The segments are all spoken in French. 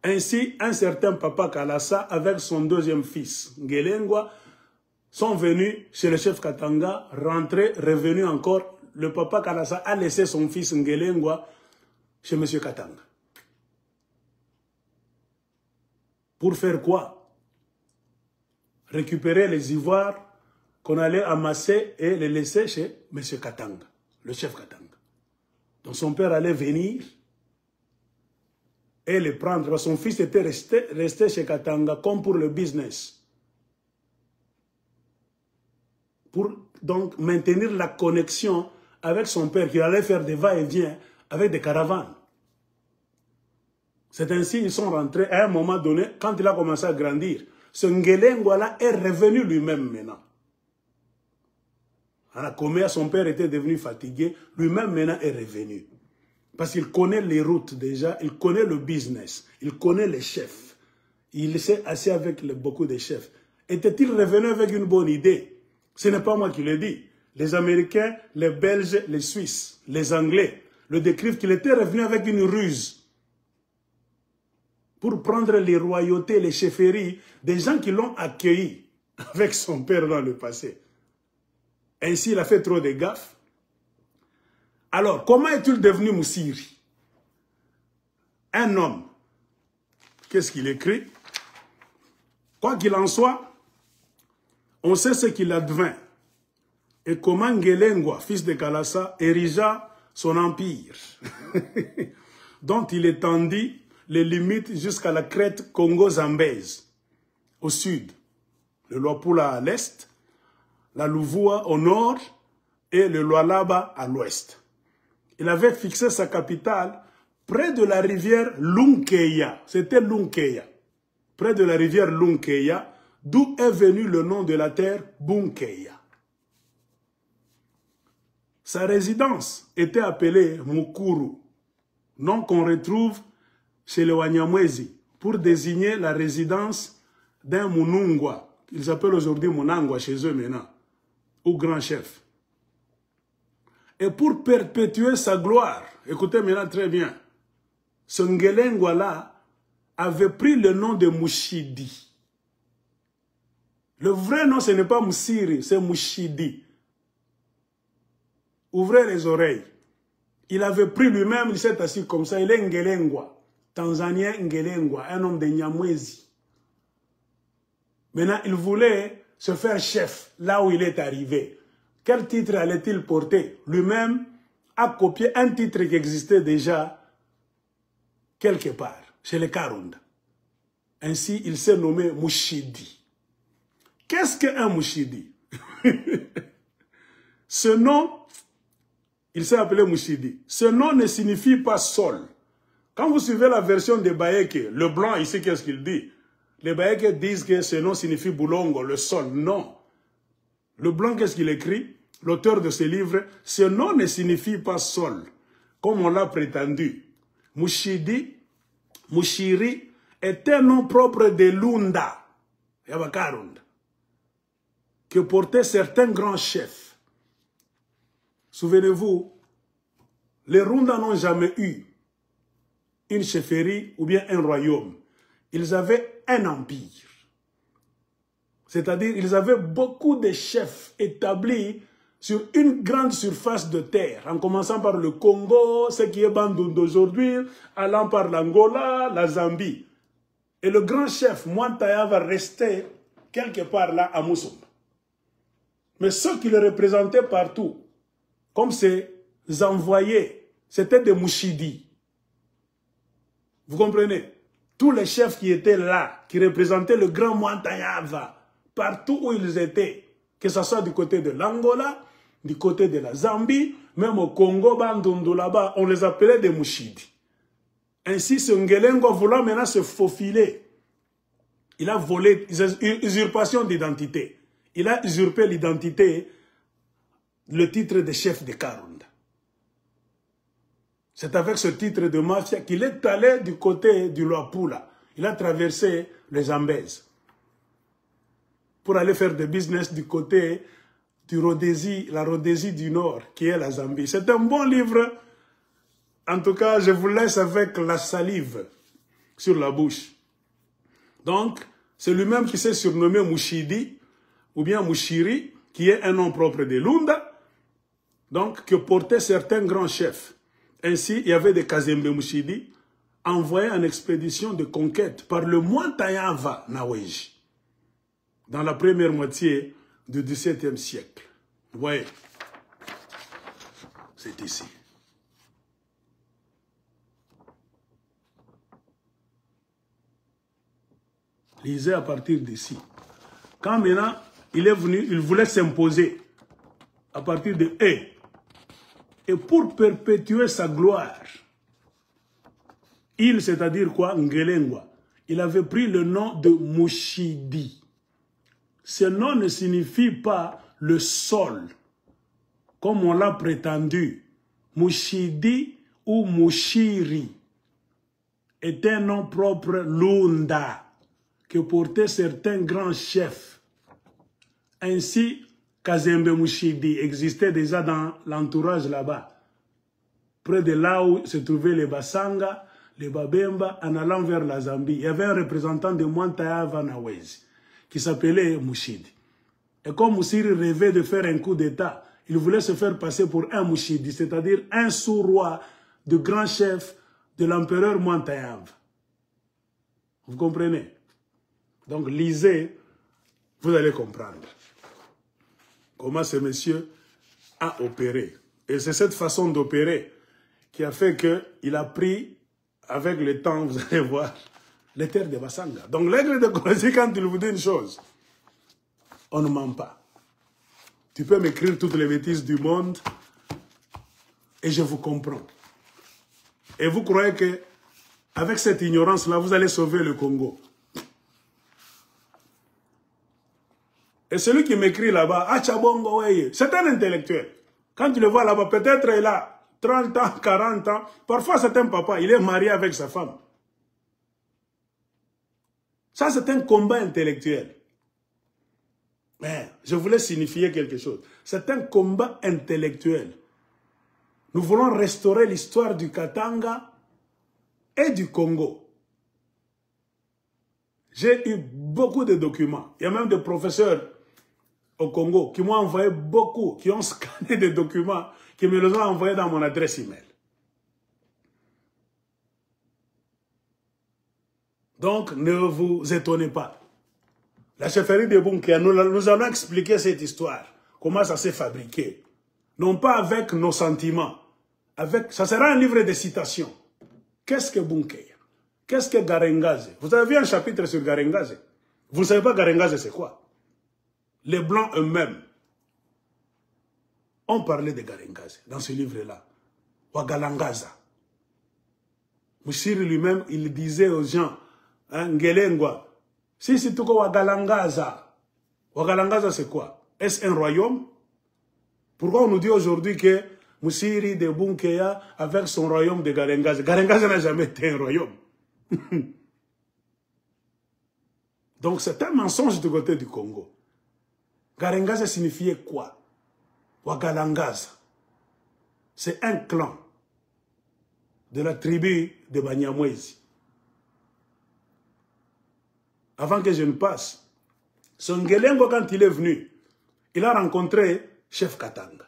Ainsi, un certain papa Kalasa, avec son deuxième fils, Ngelengwa, sont venus chez le chef Katanga, rentrés, revenus encore. Le papa Kalasa a laissé son fils Ngelengwa chez M. Katanga. Pour faire quoi? Récupérer les ivoires qu'on allait amasser et les laisser chez M. Katanga, le chef Katanga. Donc son père allait venir et les prendre. Son fils était resté chez Katanga comme pour le business. Pour donc maintenir la connexion avec son père qui allait faire des va-et-vient avec des caravanes. C'est ainsi qu'ils sont rentrés à un moment donné, quand il a commencé à grandir. Ce Ngelengwa-là est revenu lui-même maintenant. Comme son père était devenu fatigué, lui-même maintenant est revenu. Parce qu'il connaît les routes déjà, il connaît le business, il connaît les chefs. Il s'est assis avec beaucoup de chefs. Était-il revenu avec une bonne idée? Ce n'est pas moi qui le dis. Les Américains, les Belges, les Suisses, les Anglais le décrivent qu'il était revenu avec une ruse pour prendre les royautés, les chefferies des gens qui l'ont accueilli avec son père dans le passé. Ainsi, il a fait trop de gaffes. Alors, comment est-il devenu Moussiri? Un homme. Qu'est-ce qu'il écrit? Quoi qu'il en soit, on sait ce qu'il advint. Et comment Ngelengwa, fils de Kalasa, érigea son empire, dont il étendit les limites jusqu'à la crête Congo-Zambèze, au sud, le Luapula à l'est, la Louvoua au nord et le Lualaba à l'ouest. Il avait fixé sa capitale près de la rivière Lunkeya. C'était Lunkeya. Près de la rivière Lunkeya, d'où est venu le nom de la terre Bunkeya. Sa résidence était appelée Mukuru, nom qu'on retrouve chez les Wanyamwezi, pour désigner la résidence d'un Munungwa. Ils s'appellent aujourd'hui Munangwa chez eux maintenant, ou grand chef. Et pour perpétuer sa gloire, écoutez maintenant très bien, ce Ngelengwa-là avait pris le nom de Mushidi. Le vrai nom, ce n'est pas Moussiri, c'est Mushidi. Ouvrez les oreilles. Il avait pris lui-même, il s'est assis comme ça, il est Ngelengwa. Tanzanien Ngelengwa, un homme de Nyamwezi. Maintenant, il voulait se faire chef là où il est arrivé. Quel titre allait-il porter? Lui-même a copié un titre qui existait déjà quelque part, chez les Karunda. Ainsi, il s'est nommé Mushidi. Qu'est-ce qu'un Mushidi? Ce nom, il s'est appelé Mushidi. Ce nom ne signifie pas sol. Quand vous suivez la version des Bayeke, le blanc ici, qu'est-ce qu'il dit? Les Bayeke disent que ce nom signifie Boulongo, le sol. Non. Le blanc, qu'est-ce qu'il écrit? L'auteur de ce livre, ce nom ne signifie pas sol, comme on l'a prétendu. Mushidi, Mushiri, est un nom propre de Lunda, Yabakarunda, que portaient certains grands chefs. Souvenez-vous, les Runda n'ont jamais eu une chefferie ou bien un royaume. Ils avaient un empire. C'est-à-dire, ils avaient beaucoup de chefs établis sur une grande surface de terre, en commençant par le Congo, ce qui est Bandung d'aujourd'hui, allant par l'Angola, la Zambie. Et le grand chef, Mwantaya, va rester quelque part là à Moussumba. Mais ceux qui le représentaient partout, comme ces envoyés, c'était des Mushidi. Vous comprenez? Tous les chefs qui étaient là, qui représentaient le grand Mwantayava, partout où ils étaient, que ce soit du côté de l'Angola, du côté de la Zambie, même au Congo, Bandundu là-bas, on les appelait des Mushidi. Ainsi, ce Ngelengwa voulant maintenant se faufiler, il a volé, usurpation d'identité. Il a usurpé l'identité, le titre de chef de Karunda. C'est avec ce titre de mafia qu'il est allé du côté du Luapula. Il a traversé les Zambèzes pour aller faire des business du côté du Rhodésie, la Rhodésie du Nord, qui est la Zambie. C'est un bon livre. En tout cas, je vous laisse avec la salive sur la bouche. Donc, c'est lui-même qui s'est surnommé Mushidi, ou bien Mushiri, qui est un nom propre de Lunda, donc que portaient certains grands chefs. Ainsi, il y avait des Kazembe Mushidi, envoyés en expédition de conquête par le Mwantayava Naweji, dans la première moitié du XVIIe siècle. Vous voyez, c'est ici. Lisez à partir d'ici. Quand maintenant, il est venu, il voulait s'imposer à partir de E. Et pour perpétuer sa gloire, il, c'est-à-dire quoi, Ngelengwa, il avait pris le nom de Mushidi. Ce nom ne signifie pas le sol, comme on l'a prétendu. Mushidi ou Mushiri est un nom propre Lunda, que portaient certains grands chefs. Ainsi, Kazembe Mushidi existait déjà dans l'entourage là-bas, près de là où se trouvaient les Basanga, les Babemba, en allant vers la Zambie. Il y avait un représentant de Mwantayava Nawezi qui s'appelait Mushidi. Et comme Mushiri rêvait de faire un coup d'État, il voulait se faire passer pour un Mushidi, c'est-à-dire un sous-roi de grand chef de l'empereur Mwantayava. Vous comprenez? Donc lisez, vous allez comprendre comment ce monsieur a opéré. Et c'est cette façon d'opérer qui a fait qu'il a pris, avec le temps, vous allez voir, les terres de Basanga. Donc l'aigle de Kolosi, quand il vous dit une chose, on ne ment pas. Tu peux m'écrire toutes les bêtises du monde et je vous comprends. Et vous croyez que avec cette ignorance-là, vous allez sauver le Congo. Et celui qui m'écrit là-bas, Achabongo, c'est un intellectuel. Quand tu le vois là-bas, peut-être il a 30 ans, 40 ans. Parfois, c'est un papa, il est marié avec sa femme. Ça, c'est un combat intellectuel. Mais je voulais signifier quelque chose. C'est un combat intellectuel. Nous voulons restaurer l'histoire du Katanga et du Congo. J'ai eu beaucoup de documents. Il y a même des professeurs au Congo qui m'ont envoyé beaucoup, qui ont scanné des documents, qui me les ont envoyés dans mon adresse email. Donc, ne vous étonnez pas. La chefferie de Bunkia, nous allons expliquer cette histoire, comment ça s'est fabriqué. Non pas avec nos sentiments, ça sera un livre de citations. Qu'est-ce que Bunkia? Qu'est-ce que Garengaze? Vous avez vu un chapitre sur Garengaze? Vous ne savez pas Garengaze c'est quoi? Les Blancs eux-mêmes ont parlé de Garengaze dans ce livre-là. Wagalangaza. Mushiri lui-même, il disait aux gens, hein, Ngelengwa, si c'est tout quoi Wagalangaza. Wagalangaza c'est quoi? Est-ce un royaume? Pourquoi on nous dit aujourd'hui que Mushiri de Bunkeya avec son royaume de Garengaze? Garengaze n'a jamais été un royaume. Donc c'est un mensonge du côté du Congo. Garengaze signifiait quoi? Wagalangaza. C'est un clan de la tribu de Banyamwezi. Avant que je ne passe, son Ngelengo, quand il est venu, il a rencontré Chef Katanga.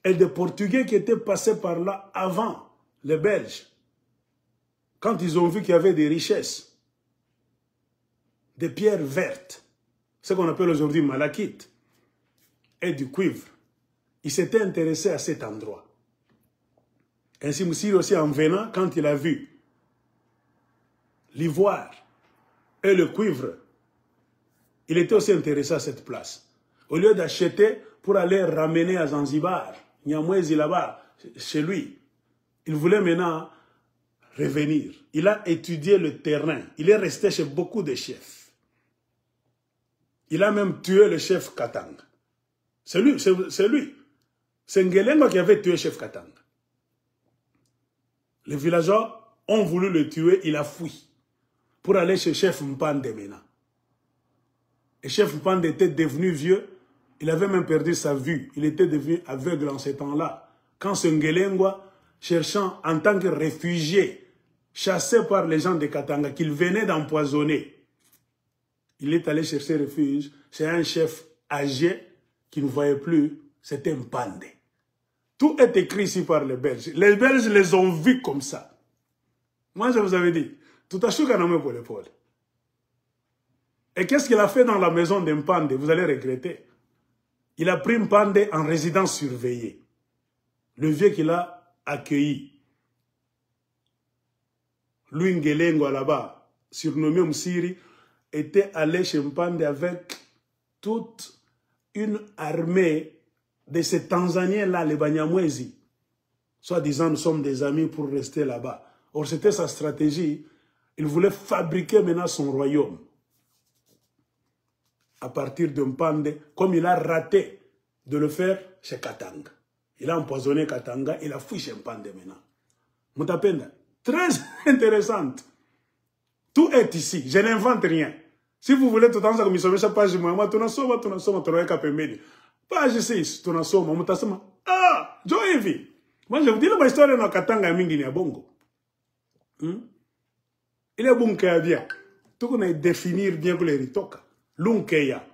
Et des Portugais qui étaient passés par là avant les Belges. Quand ils ont vu qu'il y avait des richesses, des pierres vertes, ce qu'on appelle aujourd'hui malachite, et du cuivre, ils s'étaient intéressés à cet endroit. Ainsi, Mushiri aussi en venant, quand il a vu l'ivoire et le cuivre, il était aussi intéressé à cette place. Au lieu d'acheter pour aller ramener à Zanzibar, Nyamwezi là-bas, chez lui, il voulait maintenant revenir. Il a étudié le terrain. Il est resté chez beaucoup de chefs. Il a même tué le chef Katanga. C'est lui. C'est Ngelengo qui avait tué le chef Katanga. Les villageois ont voulu le tuer, il a fui pour aller chez chef Mpande maintenant. Et chef Mpande était devenu vieux, il avait même perdu sa vue, il était devenu aveugle en ce temps-là. Quand ce Ngelengo, cherchant en tant que réfugié chassé par les gens de Katanga, qu'il venait d'empoisonner. Il est allé chercher refuge chez un chef âgé qui ne voyait plus. C'était un Mpande. Tout est écrit ici par les Belges. Les Belges les ont vus comme ça. Moi, je vous avais dit, tout a choqué pour l'épaule. Et qu'est-ce qu'il a fait dans la maison de Mpande? Vous allez regretter. Il a pris Mpande en résidence surveillée. Le vieux qu'il a accueilli. Louis Ngelengwa là-bas, surnommé Msiri, était allé chez Mpande avec toute une armée de ces Tanzaniens-là, les Banyamwezi. Soit disant, nous sommes des amis pour rester là-bas. Or, c'était sa stratégie. Il voulait fabriquer maintenant son royaume. À partir de Mpande, comme il a raté de le faire chez Katanga. Il a empoisonné Katanga, il a fui chez Mpande maintenant. Moutapenda, très intéressante. Tout est ici, je n'invente rien. Si vous voulez tout le temps, comme il sa page, moi, tu n'as pas page 6, tu n'as pas ah, Joe. Moi, je vous dis la histoire de Katanga mingi ni bongo. Il est bon qu'il y a bien. Tout qu'on a définir bien que les ritoka. Lunkeya.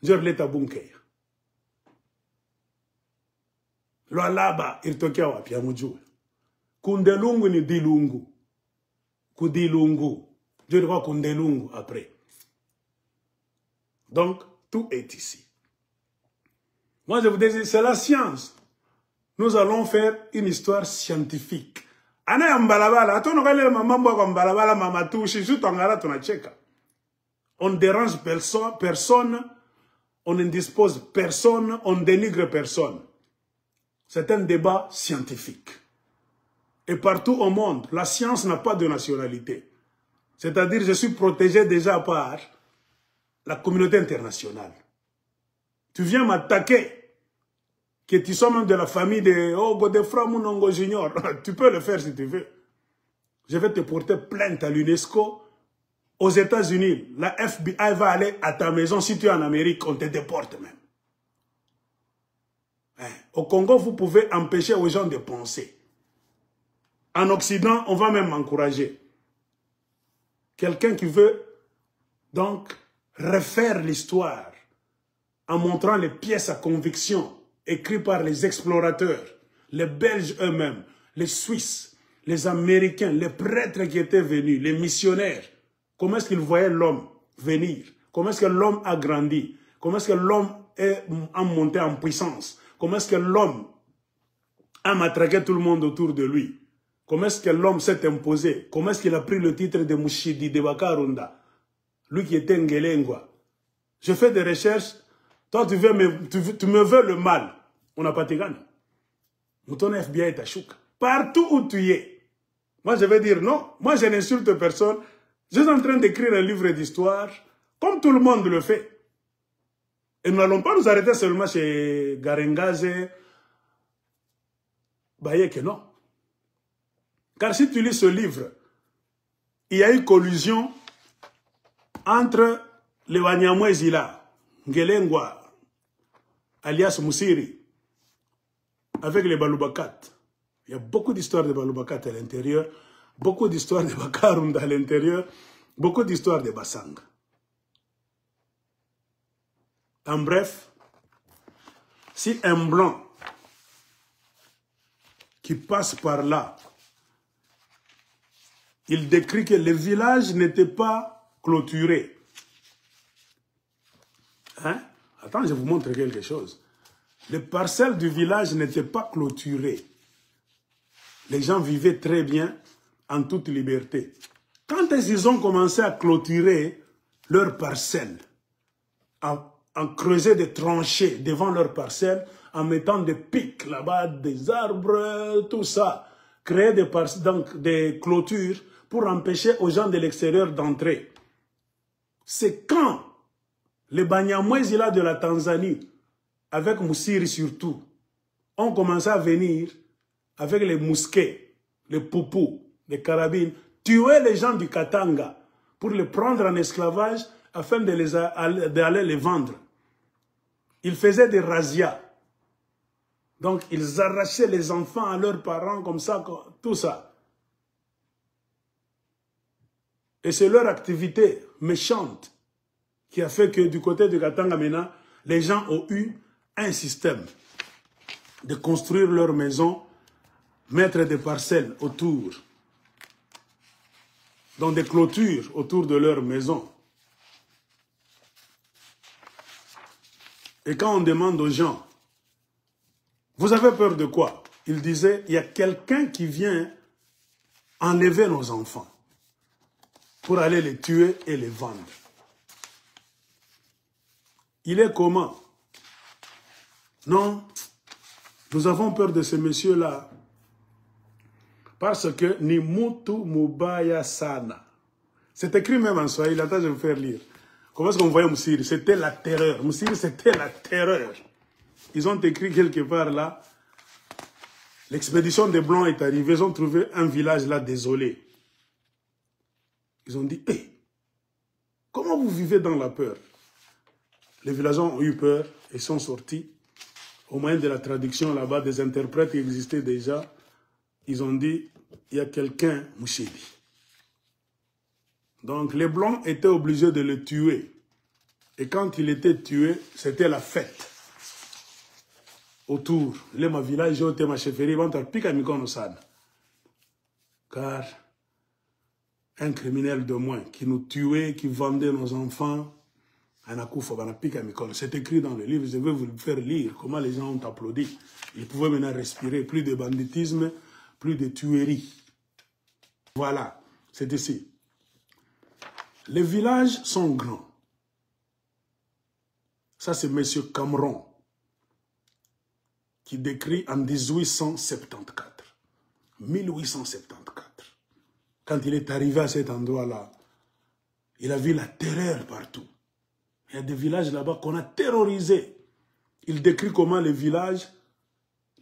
Je l'ai à bunkeya. Lo alaba il tokia wapi ya mujue. Kundelungu ni dilungu. Kudilungu. Je dois kundelungu après. Donc, tout est ici. Moi, je vous dis, c'est la science. Nous allons faire une histoire scientifique. Ana ya mbalabala. Atono kale mamambo kwa mbalabala mamatushi. Jutangara tunacheka. On ne dérange personne. On n'indispose personne. On dénigre personne. C'est un débat scientifique. Et partout au monde, la science n'a pas de nationalité. C'est-à-dire, je suis protégé déjà par la communauté internationale. Tu viens m'attaquer, que tu sois même de la famille de Godefroy Mounongo Junior. Tu peux le faire si tu veux. Je vais te porter plainte à l'UNESCO. Aux États-Unis, la FBI va aller à ta maison. Si tu es en Amérique, on te déporte même. Au Congo, vous pouvez empêcher aux gens de penser. En Occident, on va même encourager. Quelqu'un qui veut donc refaire l'histoire en montrant les pièces à conviction écrites par les explorateurs, les Belges eux-mêmes, les Suisses, les Américains, les prêtres qui étaient venus, les missionnaires. Comment est-ce qu'ils voyaient l'homme venir? Comment est-ce que l'homme a grandi? Comment est-ce que l'homme a monté en puissance? Comment est-ce que l'homme a matraqué tout le monde autour de lui? Comment est-ce que l'homme s'est imposé? Comment est-ce qu'il a pris le titre de Mushidi de Bakarunda? Lui qui était Ngelengwa. Je fais des recherches. Toi, tu me veux le mal. On n'a pas de gagné. Mouton FBI est à chouk. Partout où tu es. Moi, je vais dire non. Moi, je n'insulte personne. Je suis en train d'écrire un livre d'histoire, comme tout le monde le fait. Et nous n'allons pas nous arrêter seulement chez Garengaze, Bayek, non. Car si tu lis ce livre, il y a eu collusion entre les Wanyamwezi là, Ngelengwa, alias Musiri, avec les Balubakat. Il y a beaucoup d'histoires de Balubakat à l'intérieur, beaucoup d'histoires de Bakarunda à l'intérieur, beaucoup d'histoires de Bassanga. En bref, si un blanc qui passe par là, il décrit que le village n'était pas clôturé. Hein? Attends, je vous montre quelque chose. Les parcelles du village n'étaient pas clôturées. Les gens vivaient très bien, en toute liberté. Quand ils ont commencé à clôturer leurs parcelles, en creuser des tranchées devant leurs parcelles, en mettant des pics là-bas, des arbres, tout ça, créer donc des clôtures pour empêcher aux gens de l'extérieur d'entrer. C'est quand les Banyamwezi là de la Tanzanie, avec Musiri surtout, ont commencé à venir avec les mousquets, les poupous, les carabines, tuer les gens du Katanga pour les prendre en esclavage afin d'aller les vendre. Ils faisaient des razzias. Donc, ils arrachaient les enfants à leurs parents comme ça, tout ça. Et c'est leur activité méchante qui a fait que du côté de Katanga, maintenant, les gens ont eu un système de construire leur maison, mettre des parcelles autour, dans des clôtures autour de leur maison. Et quand on demande aux gens, vous avez peur de quoi? Ils disaient, il y a quelqu'un qui vient enlever nos enfants pour aller les tuer et les vendre. Il est comment? Non, nous avons peur de ces messieurs-là parce que ni mutu mubaya sana. C'est écrit même en Swahili, attends, je vais vous faire lire. Comment est-ce qu'on voyait Moussiri? C'était la terreur. Moussiri, c'était la terreur. Ils ont écrit quelque part là, l'expédition des Blancs est arrivée, ils ont trouvé un village là désolé. Ils ont dit, hey, comment vous vivez dans la peur? Les villageois ont eu peur et sont sortis. Au moyen de la traduction là-bas, des interprètes qui existaient déjà, ils ont dit, il y a quelqu'un, Mouchidi. Donc les Blancs étaient obligés de le tuer. Et quand il était tué, c'était la fête. Autour, les ma village, j'ai ma chefferie, vont à piquer à car un criminel de moins qui nous tuait, qui vendait nos enfants, c'est écrit dans le livre, je vais vous le faire lire, comment les gens ont applaudi. Ils pouvaient maintenant respirer, plus de banditisme, plus de tuerie. Voilà, c'est ici. Les villages sont grands. Ça, c'est M. Cameron qui décrit en 1874. 1874. Quand il est arrivé à cet endroit-là, il a vu la terreur partout. Il y a des villages là-bas qu'on a terrorisés. Il décrit comment les villages,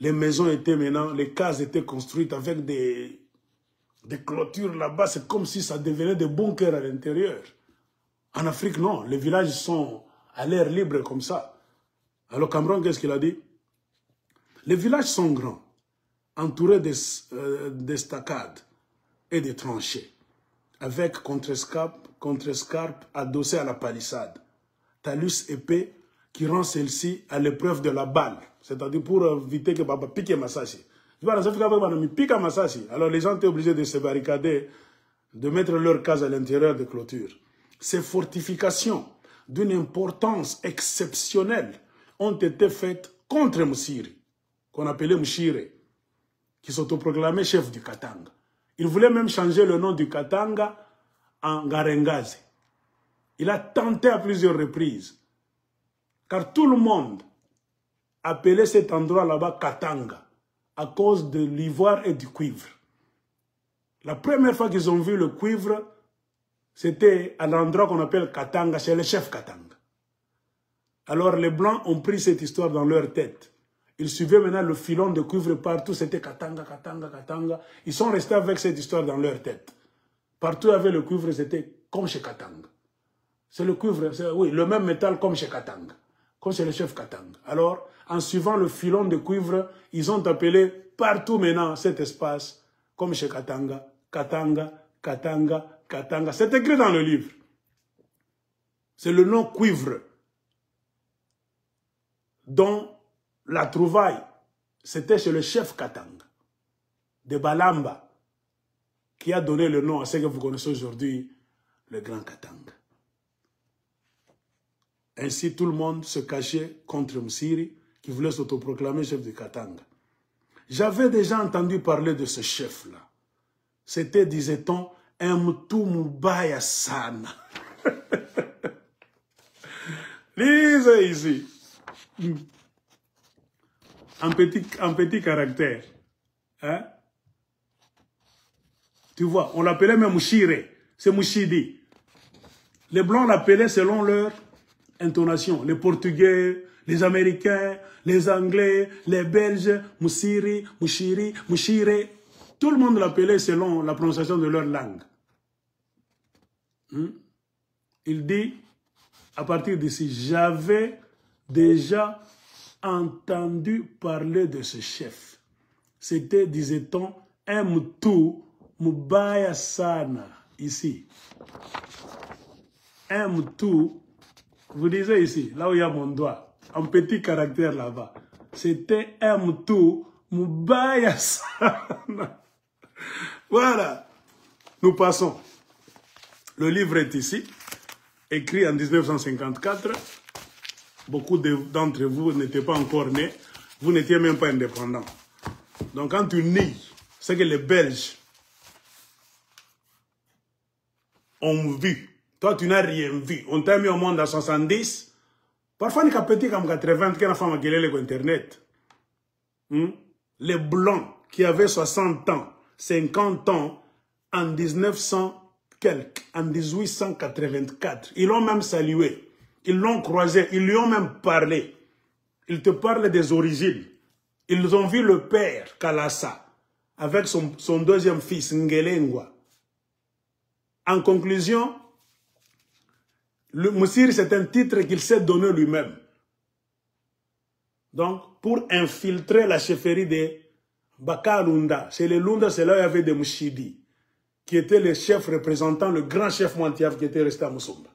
les maisons étaient maintenant, les cases étaient construites avec des clôtures là-bas. C'est comme si ça devenait des bunkers à l'intérieur. En Afrique, non. Les villages sont à l'air libre comme ça. Alors Cameron, qu'est-ce qu'il a dit? Les villages sont grands, entourés d'estacades et de tranchées, avec contre-escarpe adossée à la palissade. Talus épais qui rend celle-ci à l'épreuve de la balle, c'est-à-dire pour éviter que Baba pique Massachi. Alors les gens étaient obligés de se barricader, de mettre leurs cases à l'intérieur des clôtures. Ces fortifications d'une importance exceptionnelle ont été faites contre Moussiri, qu'on appelait Mouchire, qui s'autoproclamait chef du Katanga. Il voulait même changer le nom du Katanga en Ngarengaze. Il a tenté à plusieurs reprises, car tout le monde appelait cet endroit là-bas Katanga, à cause de l'ivoire et du cuivre. La première fois qu'ils ont vu le cuivre, c'était à l'endroit qu'on appelle Katanga, chez le chef Katanga. Alors les Blancs ont pris cette histoire dans leur tête. Ils suivaient maintenant le filon de cuivre partout, c'était Katanga, Katanga, Katanga. Ils sont restés avec cette histoire dans leur tête. Partout avec le cuivre, c'était comme chez Katanga. C'est le cuivre, oui, le même métal comme chez Katanga, comme chez le chef Katanga. Alors, en suivant le filon de cuivre, ils ont appelé partout maintenant cet espace, comme chez Katanga, Katanga, Katanga, Katanga. C'est écrit dans le livre. C'est le nom cuivre dont la trouvaille, c'était chez le chef Katanga, de Balamba, qui a donné le nom à ce que vous connaissez aujourd'hui, le Grand Katanga. Ainsi, tout le monde se cachait contre Moussiri, qui voulait s'autoproclamer chef de Katanga. J'avais déjà entendu parler de ce chef-là. C'était, disait-on, un Mtu Mubaya Sana. Lisez ici. En petit caractère. Hein? Tu vois, on l'appelait même Mouchire. C'est Mouchidi. Les Blancs l'appelaient selon leur intonation. Les Portugais, les Américains, les Anglais, les Belges, Moussiri, Mouchiri, Mouchire. Tout le monde l'appelait selon la prononciation de leur langue. Il dit, à partir d'ici, j'avais déjà entendu parler de ce chef. C'était, disait-on, un Mtu Mubaya Sana. ici. Aime tout. Vous disiez ici, là où il y a mon doigt, un petit caractère là-bas. C'était aime tout, Moubaya Sana. Voilà. Nous passons. Le livre est ici, écrit en 1954. Beaucoup d'entre vous n'étaient pas encore nés. Vous n'étiez même pas indépendants. Donc quand tu nais, c'est que les Belges ont vu. Toi, tu n'as rien vu. On t'a mis au monde en 70. Parfois, on est petit comme 80, quand on a fait Internet. Les Blancs qui avaient 60 ans, 50 ans, en 1900 quelque, en 1884, ils l'ont même salué. Ils l'ont croisé, ils lui ont même parlé. Ils te parlent des origines. Ils ont vu le père, Kalasa, avec son deuxième fils, Ngelengwa. En conclusion, le Moussiri, c'est un titre qu'il s'est donné lui-même. Donc, pour infiltrer la chefferie de Baka Lunda, chez les Lunda, c'est là où il y avait des Mouchidi, qui était le chef représentant, le grand chef Mwantiaf qui était resté à Moussumba.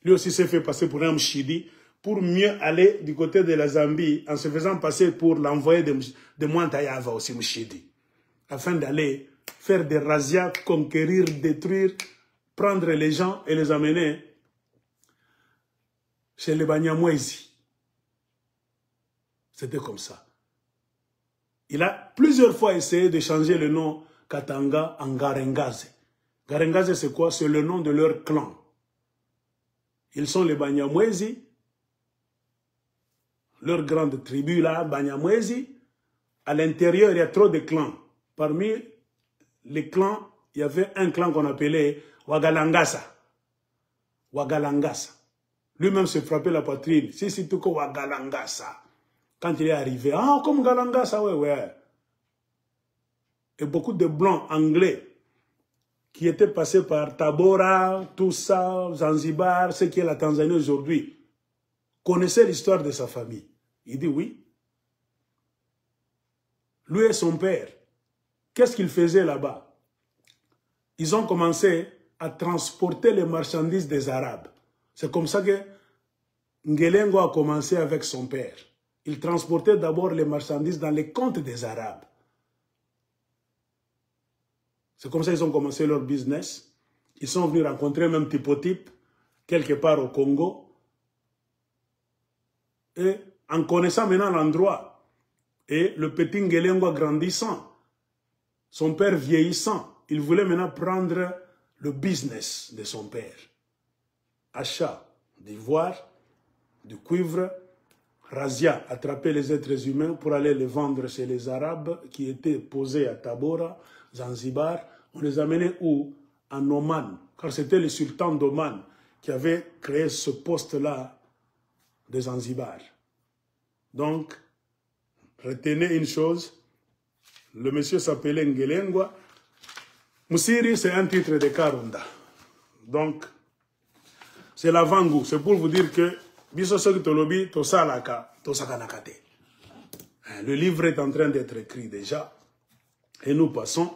Lui aussi s'est fait passer pour un Mouchidi, pour mieux aller du côté de la Zambie, en se faisant passer pour l'envoyé de Mwantayava aussi Mouchidi, afin d'aller faire des razzias, conquérir, détruire, prendre les gens et les amener chez les Banyamwezi. C'était comme ça. Il a plusieurs fois essayé de changer le nom Katanga en Garengaze. Garengaze, c'est quoi? C'est le nom de leur clan. Ils sont les Banyamwezi, leur grande tribu là, Banyamwezi. À l'intérieur, il y a trop de clans. Parmi les clans, il y avait un clan qu'on appelait Wagalangasa. Wagalangasa. Lui-même se frappait la poitrine. Si, tout comme Wagalangasa. Quand il est arrivé, ah, comme Galangasa, ouais. Et beaucoup de blancs anglais qui étaient passés par Tabora, tout ça, Zanzibar, ce qui est la Tanzanie aujourd'hui, connaissaient l'histoire de sa famille. Il dit oui. Lui et son père, qu'est-ce qu'ils faisaient là-bas? Ils ont commencé à transporter les marchandises des Arabes. C'est comme ça que Ngelengo a commencé avec son père. Il transportait d'abord les marchandises dans les comptes des Arabes. C'est comme ça qu'ils ont commencé leur business. Ils sont venus rencontrer même Typotype, quelque part au Congo. Et en connaissant maintenant l'endroit, et le petit Ngelengo grandissant, son père vieillissant, il voulait maintenant prendre le business de son père. Achat d'ivoire, du cuivre, razzia, attraper les êtres humains pour aller les vendre chez les Arabes qui étaient posés à Tabora, Zanzibar. On les amenait où? En Oman, car c'était le sultan d'Oman qui avait créé ce poste-là de Zanzibar. Donc, retenez une chose, le monsieur s'appelait Ngelengwa. Moussiri, c'est un titre de Karunda. Donc, c'est l'avant-goût. C'est pour vous dire que le livre est en train d'être écrit déjà. Et nous passons